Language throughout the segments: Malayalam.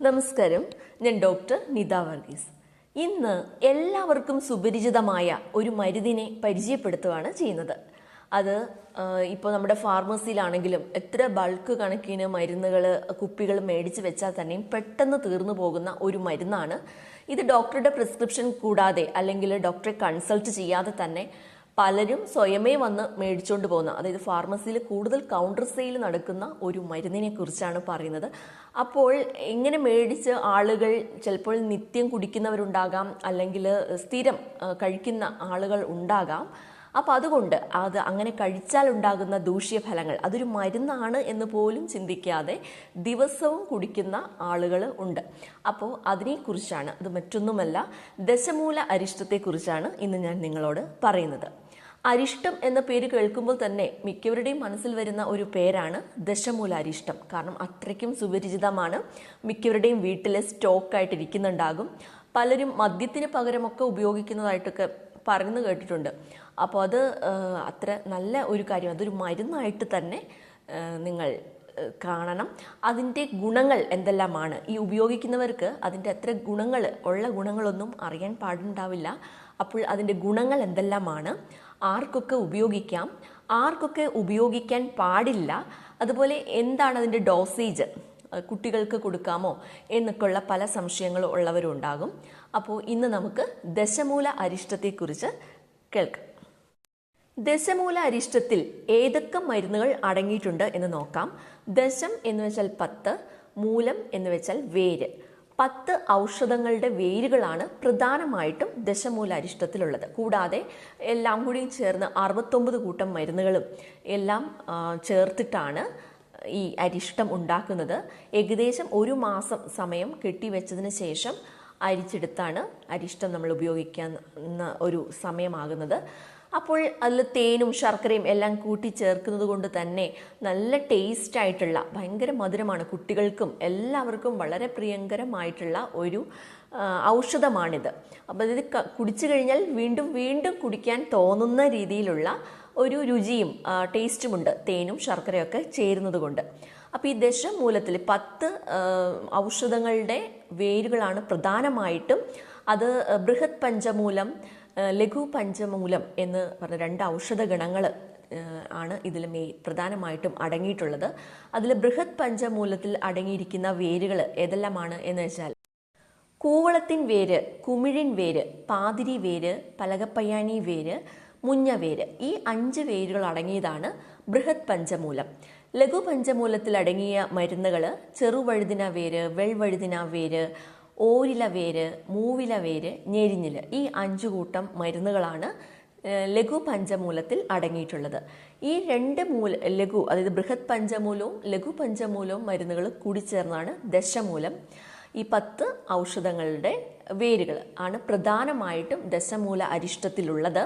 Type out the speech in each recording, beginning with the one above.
നമസ്കാരം, ഞാൻ ഡോക്ടർ നിത വർഗീസ്. ഇന്ന് എല്ലാവർക്കും സുപരിചിതമായ ഒരു മരുന്നിനെ പരിചയപ്പെടുത്തുകയാണ് ചെയ്യുന്നത്. അത് ഇപ്പോൾ നമ്മുടെ ഫാർമസിയിലാണെങ്കിലും എത്ര ബൾക്ക് കണക്കിന് മരുന്നുകൾ കുപ്പികൾ മേടിച്ച് വെച്ചാൽ തന്നെയും പെട്ടെന്ന് തീർന്നു പോകുന്ന ഒരു മരുന്നാണ് ഇത്. ഡോക്ടറുടെ പ്രിസ്ക്രിപ്ഷൻ കൂടാതെ അല്ലെങ്കിൽ ഡോക്ടറെ കൺസൾട്ട് ചെയ്യാതെ തന്നെ പലരും സ്വയമേ വന്ന് മേടിച്ചുകൊണ്ട് പോകുന്ന, അതായത് ഫാർമസിയിൽ കൂടുതൽ കൗണ്ടർ സെയിൽ നടക്കുന്ന ഒരു മരുന്നിനെ കുറിച്ചാണ് പറയുന്നത്. അപ്പോൾ ഇങ്ങനെ മേടിച്ച് ആളുകൾ ചിലപ്പോൾ നിത്യം കുടിക്കുന്നവരുണ്ടാകാം, അല്ലെങ്കിൽ സ്ഥിരം കഴിക്കുന്ന ആളുകൾ ഉണ്ടാകാം. അപ്പം അതുകൊണ്ട് അത് അങ്ങനെ കഴിച്ചാൽ ഉണ്ടാകുന്ന ദൂഷ്യഫലങ്ങൾ, അതൊരു മരുന്നാണ് എന്ന് പോലും ചിന്തിക്കാതെ ദിവസവും കുടിക്കുന്ന ആളുകൾ ഉണ്ട്. അപ്പോൾ അതിനെക്കുറിച്ചാണ്, അത് മറ്റൊന്നുമല്ല, ദശമൂല അരിഷ്ടത്തെക്കുറിച്ചാണ് ഇന്ന് ഞാൻ നിങ്ങളോട് പറയുന്നത്. അരിഷ്ടം എന്ന പേര് കേൾക്കുമ്പോൾ തന്നെ മിക്കവരുടെയും മനസ്സിൽ വരുന്ന ഒരു പേരാണ് ദശമൂല അരിഷ്ടം. കാരണം അത്രയ്ക്കും സുപരിചിതമാണ്, മിക്കവരുടെയും വീട്ടിലെ സ്റ്റോക്കായിട്ടിരിക്കുന്നുണ്ടാകും. പലരും മദ്യത്തിന് പകരമൊക്കെ ഉപയോഗിക്കുന്നതായിട്ടൊക്കെ പറഞ്ഞു കേട്ടിട്ടുണ്ട്. അപ്പോൾ അത് അത്ര നല്ല ഒരു കാര്യം, അതൊരു മരുന്നായിട്ട് തന്നെ നിങ്ങൾ കാണണം. അതിൻ്റെ ഗുണങ്ങൾ എന്തെല്ലാമാണ്, ഈ ഉപയോഗിക്കുന്നവർക്ക് അതിൻ്റെ അത്ര ഉള്ള ഗുണങ്ങളൊന്നും അറിയാൻ പാടുണ്ടാവില്ല. അപ്പോൾ അതിൻ്റെ ഗുണങ്ങൾ എന്തെല്ലാമാണ്, ആർക്കൊക്കെ ഉപയോഗിക്കാം, ആർക്കൊക്കെ ഉപയോഗിക്കാൻ പാടില്ല, അതുപോലെ എന്താണ് അതിൻ്റെ ഡോസേജ്, കുട്ടികൾക്ക് കൊടുക്കാമോ എന്നൊക്കെയുള്ള പല സംശയങ്ങളും ഉള്ളവരും ഉണ്ടാകും. അപ്പോൾ ഇന്ന് നമുക്ക് ദശമൂല അരിഷ്ടത്തെക്കുറിച്ച് കേൾക്കാം. ദശമൂല അരിഷ്ടത്തിൽ ഏതൊക്കെ മരുന്നുകൾ അടങ്ങിയിട്ടുണ്ട് എന്ന് നോക്കാം. ദശം എന്ന് വെച്ചാൽ 10, മൂലം എന്ന് വെച്ചാൽ വേര്. 10 ഔഷധങ്ങളുടെ വേരുകളാണ് പ്രധാനമായിട്ടും ദശമൂല അരിഷ്ടത്തിലുള്ളത്. കൂടാതെ എല്ലാം കൂടി ചേർന്ന് 69 കൂട്ടം മരുന്നുകളും എല്ലാം ചേർത്തിട്ടാണ് ഈ അരിഷ്ടം ഉണ്ടാക്കുന്നത്. ഏകദേശം 1 മാസം സമയം കെട്ടിവെച്ചതിന് ശേഷം അരിച്ചെടുത്താണ് അരിഷ്ടം നമ്മൾ ഉപയോഗിക്കുന്ന ഒരു സമയമാകുന്നത്. അപ്പോൾ അതിൽ തേനും ശർക്കരയും എല്ലാം കൂട്ടി ചേർക്കുന്നത് കൊണ്ട് തന്നെ നല്ല ടേസ്റ്റ് ആയിട്ടുള്ള, ഭയങ്കര മധുരമാണ്, കുട്ടികൾക്കും എല്ലാവർക്കും വളരെ പ്രിയങ്കരമായിട്ടുള്ള ഒരു ഔഷധമാണിത്. അപ്പോൾ ഇത് കുടിച്ചു കഴിഞ്ഞാൽ വീണ്ടും വീണ്ടും കുടിക്കാൻ തോന്നുന്ന രീതിയിലുള്ള ഒരു രുചിയും ടേസ്റ്റുമുണ്ട്, തേനും ശർക്കരയൊക്കെ ചേരുന്നത് കൊണ്ട്. അപ്പോൾ ഈ ദശമൂലത്തിൽ 10 ഔഷധങ്ങളുടെ വേരുകളാണ് പ്രധാനമായിട്ടും. അത് ബൃഹത് പഞ്ചമൂലം, ലഘു പഞ്ചമൂലം എന്ന് പറഞ്ഞ 2 ഔഷധ ഗണങ്ങൾ ആണ് ഇതിൽ പ്രധാനമായിട്ടും അടങ്ങിയിട്ടുള്ളത്. അതിൽ ബൃഹത് പഞ്ചമൂലത്തിൽ അടങ്ങിയിരിക്കുന്ന വേരുകൾ ഏതെല്ലാമാണ് എന്ന് വെച്ചാൽ കൂവളത്തിൻ വേര്, കുമിഴിൻ വേര്, പാതിരി വേര്, പലകപ്പയ്യാനി വേര്, മുഞ്ഞ വേര്. ഈ 5 വേരുകൾ അടങ്ങിയതാണ് ബൃഹത് പഞ്ചമൂലം. ലഘു പഞ്ചമൂലത്തിൽ അടങ്ങിയ മരുന്നുകൾ ചെറുവഴുതിന വേര്, വെൾവഴുതിന വേര്, ഓരില വേര്, മൂവില വേര്, ഞെരിഞ്ഞില്. ഈ 5 കൂട്ടം മരുന്നുകളാണ് ലഘു പഞ്ചമൂലത്തിൽ അടങ്ങിയിട്ടുള്ളത്. ഈ 2 ലഘു, അതായത് ബൃഹത് പഞ്ചമൂലവും ലഘു പഞ്ചമൂലവും മരുന്നുകൾ കൂടിച്ചേർന്നാണ് ദശമൂലം. ഈ 10 ഔഷധങ്ങളുടെ വേരുകൾ ആണ് പ്രധാനമായിട്ടും ദശമൂല അരിഷ്ടത്തിലുള്ളത്.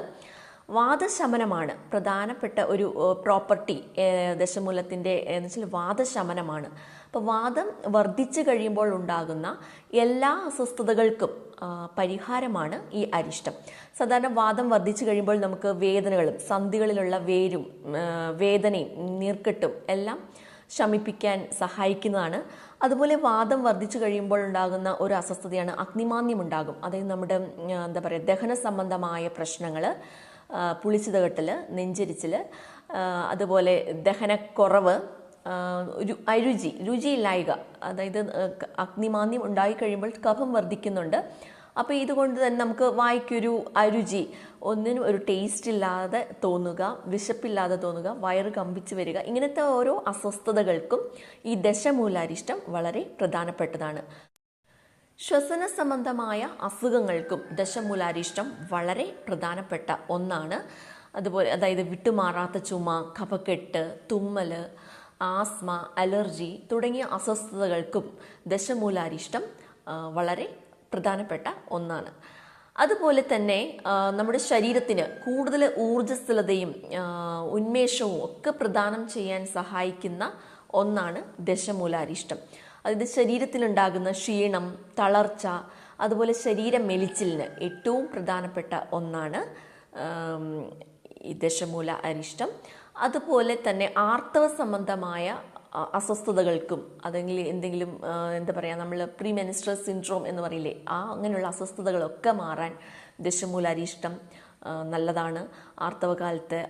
വാദശമനമാണ് പ്രധാനപ്പെട്ട ഒരു പ്രോപ്പർട്ടി ദശമൂലത്തിൻ്റെ എന്ന് വെച്ചാൽ വാദശമനമാണ്. അപ്പോൾ വാദം വർദ്ധിച്ചു കഴിയുമ്പോൾ ഉണ്ടാകുന്ന എല്ലാ അസ്വസ്ഥതകൾക്കും പരിഹാരമാണ് ഈ അരിഷ്ടം. സാധാരണ വാദം വർദ്ധിച്ചു കഴിയുമ്പോൾ നമുക്ക് വേദനകളും സന്ധികളിലുള്ള വേദനയും നീർക്കെട്ടും എല്ലാം ശമിപ്പിക്കാൻ സഹായിക്കുന്നതാണ്. അതുപോലെ വാദം വർദ്ധിച്ചു കഴിയുമ്പോൾ ഉണ്ടാകുന്ന ഒരു അസ്വസ്ഥതയാണ് അഗ്നിമാന്ദ്യം ഉണ്ടാകും. അതായത് നമ്മുടെ ദഹന സംബന്ധമായ പ്രശ്നങ്ങൾ, പുളിച്ചിതകെട്ടൽ, നെഞ്ചരിച്ചിൽ, അതുപോലെ ദഹനക്കുറവ്, രുചിയില്ലായ്ക, അതായത് അഗ്നിമാന്ദ്യം ഉണ്ടായിക്കഴിയുമ്പോൾ കഫം വർദ്ധിക്കുന്നുണ്ട്. അപ്പോൾ ഇതുകൊണ്ട് തന്നെ നമുക്ക് വായ്ക്കൊരു അരുചി, ഒന്നിനും ഒരു ടേസ്റ്റ് ഇല്ലാതെ തോന്നുക, വിശപ്പില്ലാതെ തോന്നുക, വയറ് കമ്പിച്ച് വരിക, ഇങ്ങനത്തെ ഓരോ അസ്വസ്ഥതകൾക്കും ഈ ദശമൂലാരിഷ്ടം വളരെ പ്രധാനപ്പെട്ടതാണ്. ശ്വസന സംബന്ധമായ അസുഖങ്ങൾക്കും ദശമൂലാരിഷ്ടം വളരെ പ്രധാനപ്പെട്ട ഒന്നാണ്. അതുപോലെ അതായത് വിട്ടുമാറാത്ത ചുമ, കഫക്കെട്ട്, തുമ്മൽ, ആസ്മ, അലർജി തുടങ്ങിയ അസ്വസ്ഥതകൾക്കും ദശമൂലാരിഷ്ടം വളരെ പ്രധാനപ്പെട്ട ഒന്നാണ്. അതുപോലെ തന്നെ നമ്മുടെ ശരീരത്തിന് കൂടുതൽ ഊർജ്ജസ്വലതയും ഉന്മേഷവും ഒക്കെ പ്രദാനം ചെയ്യാൻ സഹായിക്കുന്ന ഒന്നാണ് ദശമൂലാരിഷ്ടം. അതായത് ശരീരത്തിലുണ്ടാകുന്ന ക്ഷീണം, തളർച്ച, അതുപോലെ ശരീര മെലിച്ചിലിന് ഏറ്റവും പ്രധാനപ്പെട്ട ഒന്നാണ് ഈ ദശമൂല അരിഷ്ടം. അതുപോലെ തന്നെ ആർത്തവ സംബന്ധമായ അസ്വസ്ഥതകൾക്കും അല്ലെങ്കിൽ എന്തെങ്കിലും എന്താ പറയുക, നമ്മൾ പ്രീ മെൻസ്ട്രൽ സിൻഡ്രോം എന്ന് പറയില്ലേ, അങ്ങനെയുള്ള അസ്വസ്ഥതകളൊക്കെ മാറാൻ ദശമൂലാരിഷ്ടം നല്ലതാണ്. ആർത്തവകാലത്ത്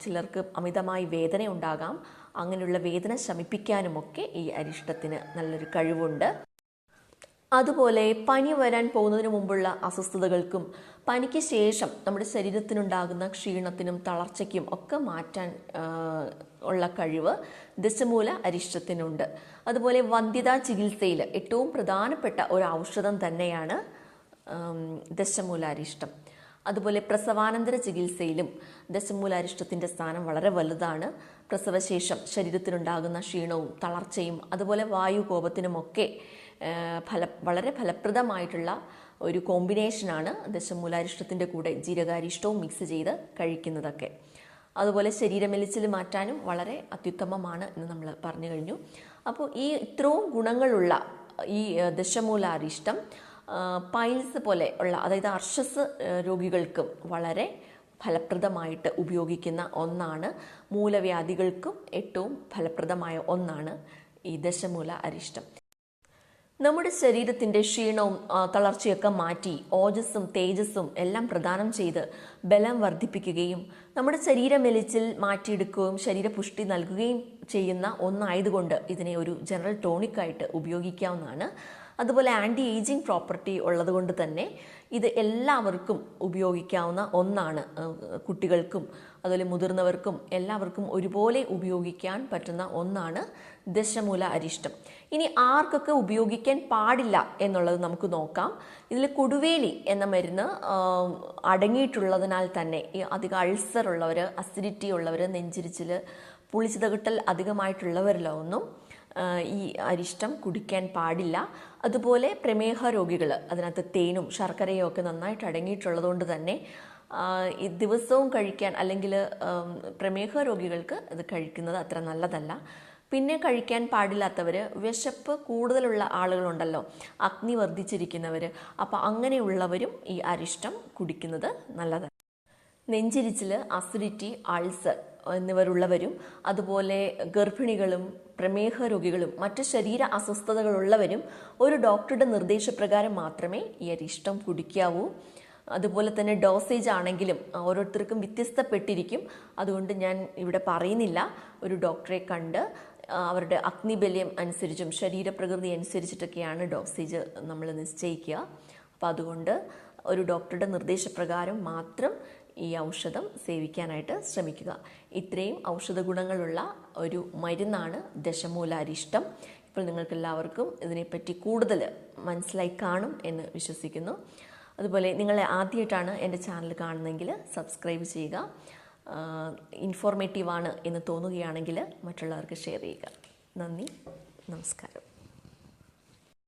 ചിലർക്ക് അമിതമായി വേദന ഉണ്ടാകാം. അങ്ങനെയുള്ള വേദന ശമിപ്പിക്കാനുമൊക്കെ ഈ അരിഷ്ടത്തിന് നല്ലൊരു കഴിവുണ്ട്. അതുപോലെ പനി വരാൻ പോകുന്നതിന് മുമ്പുള്ള അസ്വസ്ഥതകൾക്കും പനിക്ക് ശേഷം നമ്മുടെ ശരീരത്തിനുണ്ടാകുന്ന ക്ഷീണത്തിനും തളർച്ചയ്ക്കും ഒക്കെ മാറ്റാൻ ഉള്ള കഴിവ് ദശമൂല അരിഷ്ടത്തിനുണ്ട്. അതുപോലെ വന്ധ്യതാ ചികിത്സയിൽ ഏറ്റവും പ്രധാനപ്പെട്ട ഒരു ഔഷധം തന്നെയാണ് ദശമൂലാരിഷ്ടം. അതുപോലെ പ്രസവാനന്തര ചികിത്സയിലും ദശമൂലാരിഷ്ടത്തിൻ്റെ സ്ഥാനം വളരെ വലുതാണ്. പ്രസവശേഷം ശരീരത്തിനുണ്ടാകുന്ന ക്ഷീണവും തളർച്ചയും അതുപോലെ വായുകോപത്തിനുമൊക്കെ വളരെ ഫലപ്രദമായിട്ടുള്ള ഒരു കോമ്പിനേഷനാണ് ദശമൂലാരിഷ്ടത്തിൻ്റെ കൂടെ ജീരകാരിഷ്ടവും മിക്സ് ചെയ്ത് കഴിക്കുന്നതൊക്കെ. അതുപോലെ ശരീരമെലിച്ചിൽ മാറ്റാനും വളരെ അത്യുത്തമമാണ് എന്ന് നമ്മൾ പറഞ്ഞു കഴിഞ്ഞു. അപ്പോൾ ഈ ഇത്രയും ഗുണങ്ങളുള്ള ഈ ദശമൂലാരിഷ്ടം പൈൽസ് പോലെ ഉള്ള, അതായത് അർശസ് രോഗികൾക്കും വളരെ ഫലപ്രദമായിട്ട് ഉപയോഗിക്കുന്ന ഒന്നാണ്. മൂലവ്യാധികൾക്കും ഏറ്റവും ഫലപ്രദമായ ഒന്നാണ് ഈ ദശമൂല അരിഷ്ടം. നമ്മുടെ ശരീരത്തിൻ്റെ ക്ഷീണവും തളർച്ചയൊക്കെ മാറ്റി ഓജസ്സും തേജസ്സും എല്ലാം പ്രദാനം ചെയ്ത് ബലം വർദ്ധിപ്പിക്കുകയും നമ്മുടെ ശരീരമെലിച്ചിൽ മാറ്റിയെടുക്കുകയും ശരീരപുഷ്ടി നൽകുകയും ചെയ്യുന്ന ഒന്നായതുകൊണ്ട് ഇതിനെ ഒരു ജനറൽ ടോണിക്കായിട്ട് ഉപയോഗിക്കാവുന്നതാണ്. അതുപോലെ ആൻറ്റി ഏജിങ് പ്രോപ്പർട്ടി ഉള്ളതുകൊണ്ട് തന്നെ ഇത് എല്ലാവർക്കും ഉപയോഗിക്കാവുന്ന ഒന്നാണ്. കുട്ടികൾക്കും അതുപോലെ മുതിർന്നവർക്കും എല്ലാവർക്കും ഒരുപോലെ ഉപയോഗിക്കാൻ പറ്റുന്ന ഒന്നാണ് ദശമൂല അരിഷ്ടം. ഇനി ആർക്കൊക്കെ ഉപയോഗിക്കാൻ പാടില്ല എന്നുള്ളത് നമുക്ക് നോക്കാം. ഇതിൽ കൊടുവേലി എന്ന മരുന്ന് അടങ്ങിയിട്ടുള്ളതിനാൽ തന്നെ ഈ അധികം അൾസർ ഉള്ളവർ, അസിഡിറ്റി ഉള്ളവർ, നെഞ്ചിരിച്ചിൽ, പുളിച്ചിതകിട്ടൽ അധികമായിട്ടുള്ളവരിലൊന്നും ഈ അരിഷ്ടം കുടിക്കാൻ പാടില്ല. അതുപോലെ പ്രമേഹ രോഗികൾ, അതിനകത്ത് തേനും ശർക്കരയും ഒക്കെ നന്നായിട്ട് അടങ്ങിയിട്ടുള്ളതുകൊണ്ട് തന്നെ ദിവസവും കഴിക്കാൻ, അല്ലെങ്കിൽ പ്രമേഹ രോഗികൾക്ക് ഇത് കഴിക്കുന്നത് അത്ര നല്ലതല്ല. പിന്നെ കഴിക്കാൻ പാടില്ലാത്തവർ, വിശപ്പ് കൂടുതലുള്ള ആളുകളുണ്ടല്ലോ, അഗ്നി വർദ്ധിച്ചിരിക്കുന്നവർ, അപ്പോൾ അങ്ങനെയുള്ളവരും ഈ അരിഷ്ടം കുടിക്കുന്നത് നല്ലതല്ല. നെഞ്ചിരിച്ചിൽ, അസിഡിറ്റി, അൾസർ എന്നിവരുള്ളവരും അതുപോലെ ഗർഭിണികളും പ്രമേഹ രോഗികളും മറ്റ് ശരീര അസ്വസ്ഥതകളുള്ളവരും ഒരു ഡോക്ടറുടെ നിർദ്ദേശപ്രകാരം മാത്രമേ ഈ അരിഷ്ടം കുടിക്കാവൂ. അതുപോലെ തന്നെ ഡോസേജ് ആണെങ്കിലും ഓരോരുത്തർക്കും വ്യത്യസ്തപ്പെട്ടിരിക്കും. അതുകൊണ്ട് ഞാൻ ഇവിടെ പറയുന്നില്ല. ഒരു ഡോക്ടറെ കണ്ട് അവരുടെ അഗ്നിബല്യം അനുസരിച്ചും ശരീരപ്രകൃതി അനുസരിച്ചിട്ടൊക്കെയാണ് ഡോസേജ് നമ്മൾ നിശ്ചയിക്കുക. അപ്പോൾ അതുകൊണ്ട് ഒരു ഡോക്ടറുടെ നിർദ്ദേശപ്രകാരം മാത്രം ഈ ഔഷധം സേവിക്കാനായിട്ട് ശ്രമിക്കുക. ഇത്രയും ഔഷധ ഗുണങ്ങളുള്ള ഒരു മരുന്നാണ് ദശമൂലാരിഷ്ടം. ഇപ്പോൾ നിങ്ങൾക്കെല്ലാവർക്കും ഇതിനെപ്പറ്റി കൂടുതൽ മനസ്സിലായി കാണും എന്ന് വിശ്വസിക്കുന്നു. അതുപോലെ നിങ്ങൾ ആദ്യമായിട്ടാണ് എൻ്റെ ചാനൽ കാണുന്നതെങ്കിൽ സബ്സ്ക്രൈബ് ചെയ്യുക. ഇൻഫോർമേറ്റീവാണ് എന്ന് തോന്നുകയാണെങ്കിൽ മറ്റുള്ളവർക്ക് ഷെയർ ചെയ്യുക. നന്ദി, നമസ്കാരം.